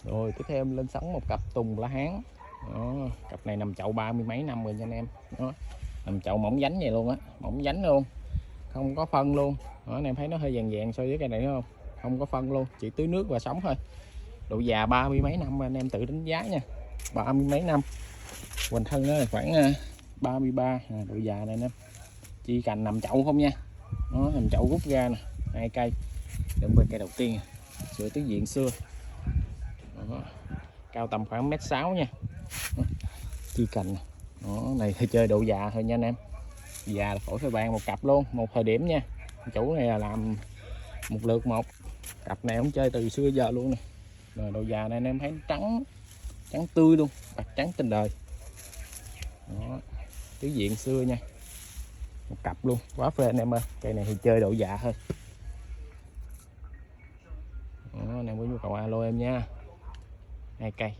Rồi tiếp theo em lên sóng một cặp Tùng lá Hán. Đó, cặp này nằm chậu 30 mấy năm rồi nha anh em. Đó, nằm chậu mỏng nhánh vậy luôn á, mỏng nhánh luôn, không có phân luôn. Đó, anh em thấy nó hơi vàng vàng so với cây này đúng không? Không có phân luôn, chỉ tưới nước và sống thôi. Độ già 30 mấy năm anh em tự đánh giá nha. 30 mấy năm. Hoành thân nó là khoảng 33 độ già này anh em. Chi cành nằm chậu không nha. Nó nằm chậu rút ra nè, 2 cây. Đừng bên cây đầu tiên, sữa tứ diện xưa. Đó, cao tầm khoảng 1m6 nha. Chi cành đó, này thì chơi độ già thôi nha anh em. Già là phổi phơi vàng một cặp luôn, một thời điểm nha. Chủ này là làm một lượt một. Cặp này ông chơi từ xưa giờ luôn nè. Rồi độ già này anh em thấy trắng, trắng tươi luôn, bạc trắng tình đời. Đó, tứ diện xưa nha, một cặp luôn, quá phê anh em ơi. Cây này thì chơi độ già thôi. Đó, anh em có nhu cầu alo em nha. 2 cây.